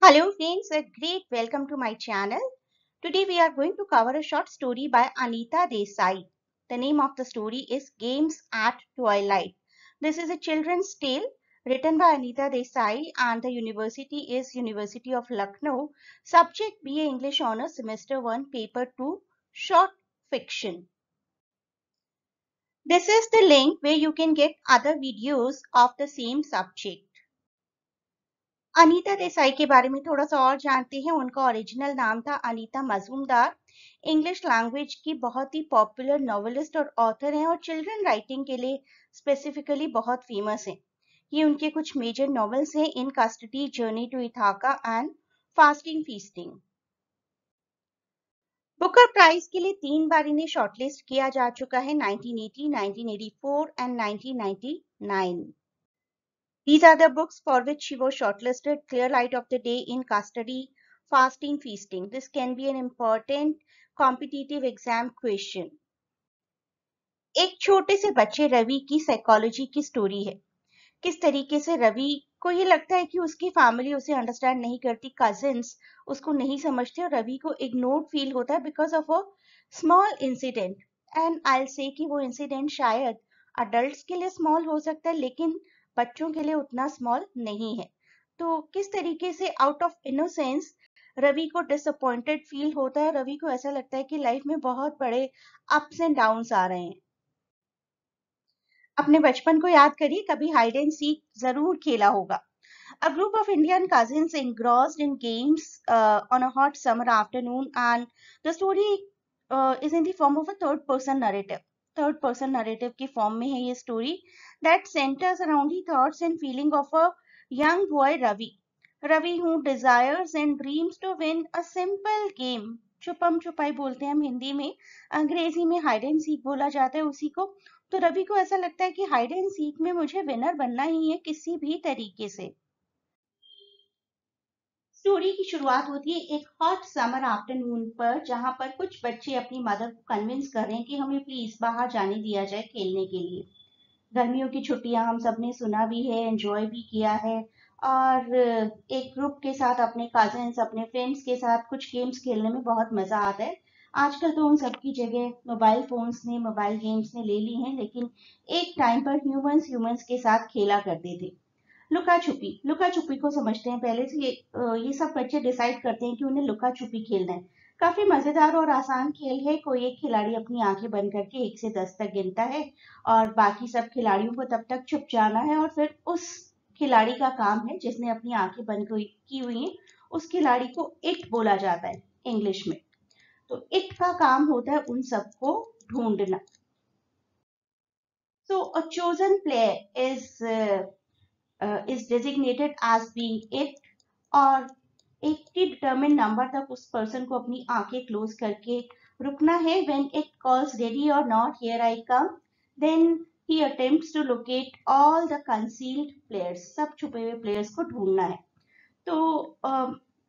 Hello friends, a great welcome to my channel. Today we are going to cover a short story by Anita Desai. The name of the story is Games at Twilight. This is a children's tale written by Anita Desai and the university is University of Lucknow. Subject BA English Honours Semester 1 Paper 2 Short Fiction. This is the link where you can get other videos of the same subject. Anita Desai के बारे में थोड़ा सा और जानते हैं। उनका original नाम था अनीता मजूमदार। इंग्लिश लैंग्वेज की बहुत ही पॉपुलर नॉवेलिस्ट और ऑथर हैं और चिल्ड्रन राइटिंग के लिए स्पेसिफिकली बहुत फेमस हैं। ये उनके कुछ मेजर नॉवेल्स हैं, in custody, journey to Ithaca and fasting feasting. Booker prize के लिए 3 बार इन्हें शॉर्टलिस्ट किया जा चुका है, 1980, 1984 and 1999। These are the books for which she was shortlisted: Clear Light of the Day, In Custody, Fasting Feasting. This can be an important competitive exam question. एक छोटे से बच्चे रवि की साइकोलॉजी की स्टोरी है। किस तरीके से रवि को ये लगता है कि उसकी फैमिली उसे अंडरस्टैंड नहीं करती, कजिन्स उसको नहीं समझते और रवि को इग्नोर्ड फील होता है because of a small incident. And I will say कि वो इंसिडेंट शायद अडल्ट्स के लिए स्मॉल हो सकता है लेकिन बच्चों के लिए उतना स्मॉल नहीं है। तो किस तरीके से आउट ऑफ इनोसेंस रवि को डिसअपॉइंटेड फील होता है। रवि को ऐसा लगता है कि लाइफ में बहुत बड़े अप्स एंड डाउन्स आ रहे हैं। अपने बचपन को याद करिए, कभी हाइड एंड सीक जरूर खेला होगा। A group of Indian cousins engrossed in games on a hot summer afternoon, and the story is in the form of a third person narrative. Third person narrative की form में है ये story that centers around the thoughts and feeling of a young boy Ravi. Ravi who desires and dreams to win a simple game. छुपम छुपाई बोलते हैं हम हिंदी में, अंग्रेजी में हाइड एंड सीक बोला जाता है उसी को। तो रवि को ऐसा लगता है कि हाइड एंड सीक में मुझे विनर बनना ही है किसी भी तरीके से। स्टोरी की शुरुआत होती है एक हॉट समर आफ्टरनून पर, जहां पर कुछ बच्चे अपनी मदर को कन्विंस कर रहे हैं कि हमें प्लीज बाहर जाने दिया जाए खेलने के लिए। गर्मियों की छुट्टियां हम सबने सुना भी है, एंजॉय भी किया है और एक ग्रुप के साथ, अपने कजिन्स, अपने फ्रेंड्स के साथ कुछ गेम्स खेलने में बहुत मजा आता है। आजकल तो उन सबकी जगह मोबाइल फोन्स ने, मोबाइल गेम्स ने ले ली हैं, लेकिन एक टाइम पर ह्यूमंस ह्यूमंस के साथ खेला करते थे। लुका छुपी को समझते हैं। पहले से ये सब बच्चे डिसाइड करते हैं कि उन्हें लुका छुपी खेलना है। काफी मजेदार और आसान खेल है। कोई एक खिलाड़ी अपनी आंखें बंद करके 1 से 10 तक गिनता है और बाकी सब खिलाड़ियों को तब तक छुप जाना है और फिर उस खिलाड़ी का काम है जिसने अपनी आंखें बंद की हुई हैं, उस खिलाड़ी को इट बोला जाता है इंग्लिश में। तो इट का काम होता है उन सबको ढूंढना। So a chosen player is designated as being it, और एक डिटरमिन नंबर तक उस पर्सन को अपनी आंखें क्लोज करके रुकना है। व्हेन इट कॉल्स रेडी और not, here I come, then he attempts to locate all the concealed players. सब छुपे हुए प्लेयर्स को ढूंढना है। तो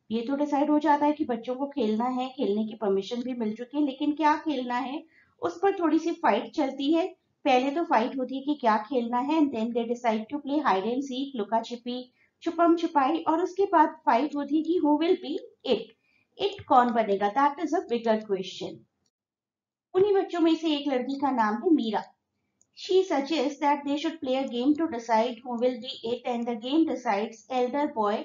ये तो डिसाइड हो जाता है कि बच्चों को खेलना है, खेलने की परमिशन भी मिल चुकी है, लेकिन क्या खेलना है उस पर थोड़ी सी फाइट चलती है। पहले तो फाइट होती है कि क्या खेलना है, and then they decide to play hide and seek, लुका छिपी, छुपम छुपाई, और उसके बाद फाइट होती है कि who will be it. It कौन बनेगा, that is a bigger question. उन्हीं बच्चों में से एक लड़की का नाम है Meera. She suggests that they should play a game to decide who will be it, and the game decides elder boy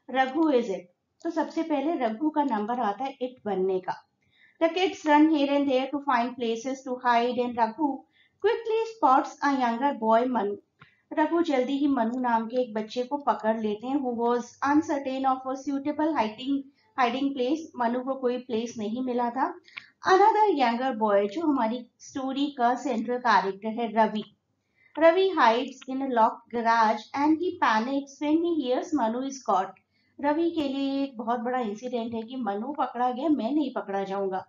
Raghu is it. तो सबसे पहले रघु का नंबर आता है इट बनने का। The kids run here and there to find places to hide, and Raghu quickly spots a younger boy Manu. Raghu जल्दी ही मनु नाम के एक बच्चे को पकड़ लेते हैं, who was uncertain of a suitable hiding place. Manu को कोई प्लेस नहीं मिला था। Another younger boy, जो हमारी स्टोरी का सेंट्रल कैरेक्टर है, Ravi. Ravi hides in a locked garage and he panics when he hears Manu is caught. Ravi के लिए एक बहुत बड़ा इंसिडेंट है कि मनु पकड़ा गया, मैं नहीं पकड़ा जाऊंगा।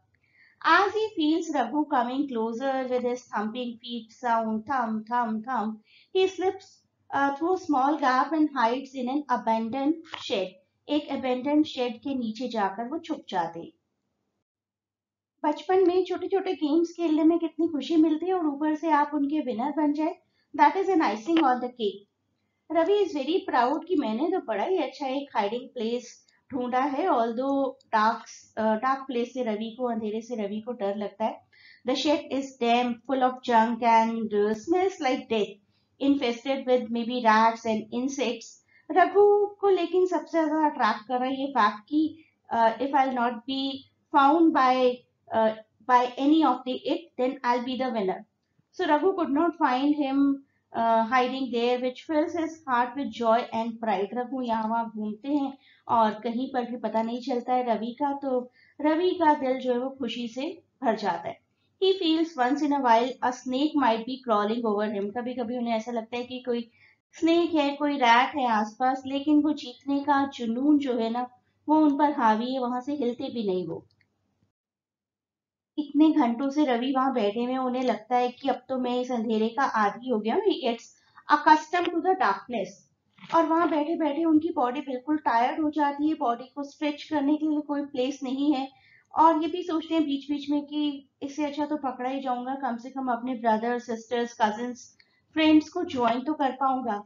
As he feels Raghu coming closer with his thumping feet sound, thump, thump, thump, he slips through a small gap and hides in an abandoned shed. एक abandoned shed के नीचे जाकर वो छुप जाते। बचपन में छोटे छोटे गेम्स खेलने में कितनी खुशी मिलती है और ऊपर से आप उनके विनर बन जाए, that is an icing on the cake. Ravi is very proud कि मैंने तो बड़ा ही अच्छा एक हाइडिंग प्लेस ढूंढा है, ऑल्दो डार्क प्लेस से रवि को, अंधेरे से रवि को डर लगता है. The shed is damp, full of junk and smells like death, infested with maybe rats and insects. Raghu को लेकिन सबसे ज्यादा अट्रैक्ट कर रहा है ये फैक्ट कि if I'll not be found by any of the it, then I'll be the winner. So Raghu could not find him hiding there, which fills his heart with joy and pride. Raghu यहाँ वहाँ घूमते हैं और कहीं पर भी पता नहीं चलता है रवि का, तो रवि का दिल जो है वो खुशी से भर जाता है. He feels once in a while a snake might be crawling over him. कभी कभी उन्हें ऐसा लगता है कि कोई स्नेक है, कोई रैट है आसपास, लेकिन वो जीतने का जुनून जो है ना वो उन पर हावी है, वहां से हिलते भी नहीं वो. इतने घंटों से रवि वहां बैठे हुए, उन्हें लगता है कि अब तो मैं इस अंधेरे का आदी हो गया हूँ. He gets accustomed to the darkness. और वहां बैठे बैठे उनकी बॉडी बिल्कुल टायर्ड हो जाती है, बॉडी को स्ट्रेच करने के लिए कोई प्लेस नहीं है. और ये भी सोचते हैं बीच बीच में कि इससे अच्छा तो पकड़ा ही जाऊंगा, कम से कम अपने ब्रदर सिस्टर्स कजिन्स फ्रेंड्स को ज्वाइन तो कर पाऊंगा.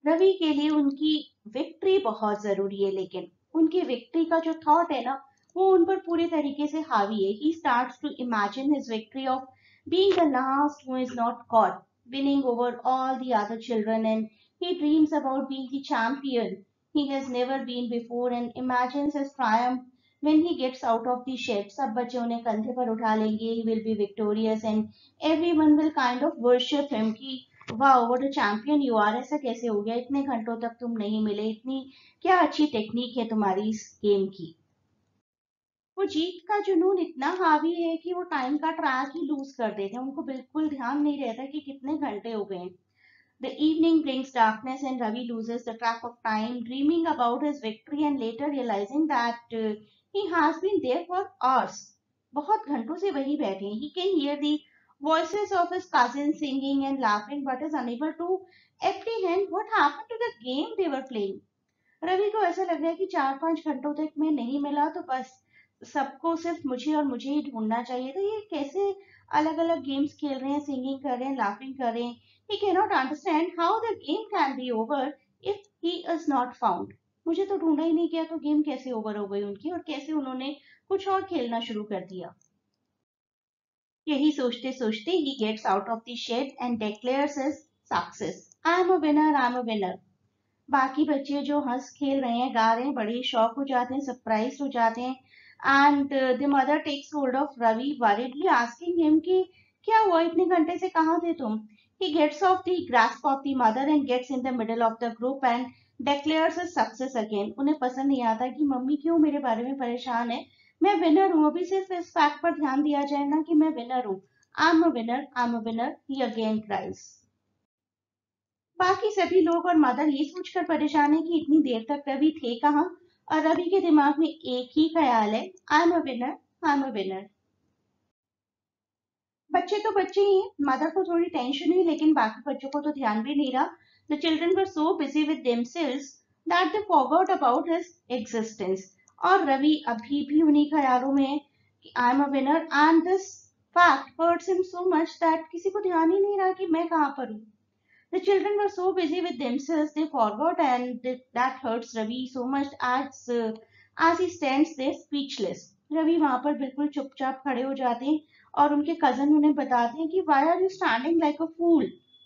रवि के लिए उनकी विक्ट्री बहुत जरूरी है, लेकिन उनकी विक्ट्री का जो थॉट है ना वो उन पर पूरे तरीके से हावी है. He starts to imagine his victory of being the last who is not caught, winning over all the other children, and he dreams about being the champion he has never been before and imagines his triumph when he gets out of the shed. सब बच्चे उन्हें कंधे पर उठा लेंगे, he will be victorious and everyone will kind of worship him कि वाह what a champion you are, ऐसा कैसे हो गया, इतने घंटों तक तुम नहीं मिले, इतनी क्या अच्छी टेक्निक है तुम्हारी इस गेम की. वो जीत का जुनून इतना हावी है कि वो टाइम का ट्रैक ही लूज कर देते हैं, उनको बिल्कुल ध्यान नहीं रहता कि कितने घंटे हो गए. The evening brings darkness and Ravi loses the track of time, dreaming about his victory and later realizing that he has been there for hours. बहुत घंटों से वही बैठे हैं. He can hear the voices of his cousins singing and laughing but is unable to apprehend what happened to the game they were playing. Ravi को ऐसा लग रहा है कि 4-5 घंटों तक मैं नहीं मिला तो बस सबको सिर्फ मुझे और मुझे ही ढूंढना चाहिए. तो ये कैसे अलग अलग गेम्स खेल रहे हैं, सिंगिंग कर रहे हैं, लाफिंग कर रहे हैं. He cannot understand how the game can be over if he is not found. मुझे तो ढूंढा ही नहीं गया तो गेम कैसे ओवर हो गई उनकी, और कैसे उन्होंने कुछ और खेलना शुरू कर दिया. यही सोचते सोचते he gets out of the shed and declares his success. I am a winner, I am a winner. बाकी बच्चे जो हंस खेल रहे हैं, गा रहे हैं, बड़े शौक हो जाते हैं, सरप्राइज हो जाते हैं. And the mother takes hold of Ravi worriedly asking him कि क्या हुआ, इतने घंटे से कहाँ थे तुम. He gets off the grasp of the mother and gets in the middle of the group and declares his success again. उन्हें पसंद नहीं आता कि मम्मी क्यों मेरे बारे में परेशान है, मैं विनर हूँ. अभी सिर्फ इस फैक्ट पर ध्यान दिया जाए ना कि मैं विनर हूँ. आई am a winner, I am a winner, he again cries. बाकी सभी लोग और मदर ये सोचकर परेशान है कि इतनी देर तक रवि थे कहाँ, और रवि के दिमाग में एक ही ख्याल है, आई am a winner, I am a winner. बच्चे तो बच्चे ही हैं, मदर को थोड़ी टेंशन हुई, लेकिन बाकी बच्चों को तो ध्यान भी नहीं रहा. The children were so busy with themselves that they forgot about his existence. और रवि अभी भी उन्हीं ख्यालों में है कि I am a winner, and this fact hurts him so much that किसी को ध्यान ही नहीं रहा कि मैं कहाँ पर हूँ. The children were so busy with themselves they forgot, and that hurts Ravi so much as he stands there speechless. Ravi वहां पर बिल्कुल चुपचाप खड़े हो जाते हैं और उनके कजन उन्हें बताते हैं कि why are you standing like a fool?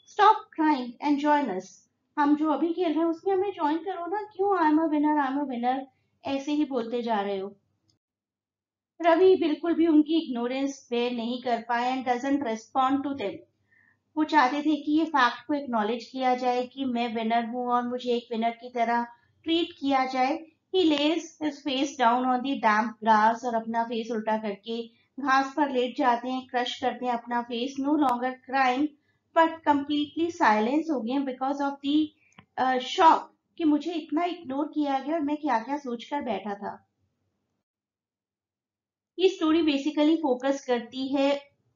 Stop crying and join us. हम जो अभी खेल रहे हैं उसमें हमें ज्वाइन करो ना, क्यों I'm a winner, I'm a winner ऐसे ही बोलते जा रहे हो. रवि बिल्कुल भी उनकी इग्नोरेंस बेयर नहीं कर पाए and doesn't respond to them. वो चाहते थे कि ये फैक्ट को एक्नॉलेज किया जाए कि मैं विनर हूं और मुझे एक विनर की तरह ट्रीट किया जाए. He lays his face down on the damp grass और अपना फेस उल्टा करके घास पर लेट जाते हैं, क्रश करते हैं अपना face. No longer crime but completely silence हो गए बिकॉज ऑफ द शॉक कि मुझे इतना इग्नोर किया गया और मैं क्या क्या सोचकर बैठा था. ये स्टोरी बेसिकली फोकस करती है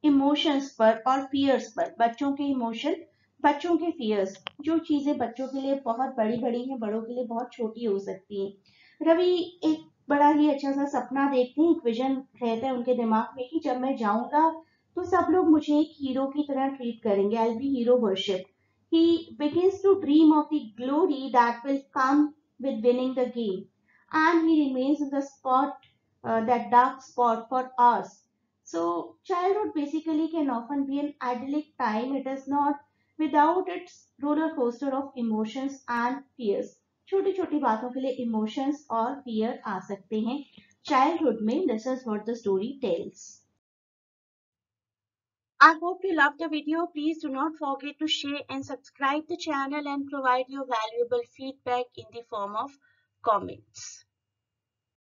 इमोशंस पर और फियर्स पर. बच्चों के इमोशन, बच्चों के फियर्स, जो चीजें बच्चों के लिए बहुत बड़ी बड़ी हैं बड़ों के लिए बहुत छोटी हो सकती हैं. रवि एक बड़ा ही अच्छा सा सपना देखते हैं, एक विजन रहता है उनके दिमाग में कि जब मैं जाऊंगा तो सब लोग मुझे एक हीरो की तरह ट्रीट करेंगे. I will be hero worship. He begins to dream of the glory that will come with winning the game. and he remains in the spot, that dark spot for hours. So childhood basically can often be an idyllic time. It is not without its roller coaster of emotions and fears. छोटी छोटी बातों के लिए emotions और fear आ सकते हैं childhood में. This is what the story tells. I hope you loved the video. Please do not forget to share and subscribe the channel and provide your valuable feedback in the form of comments.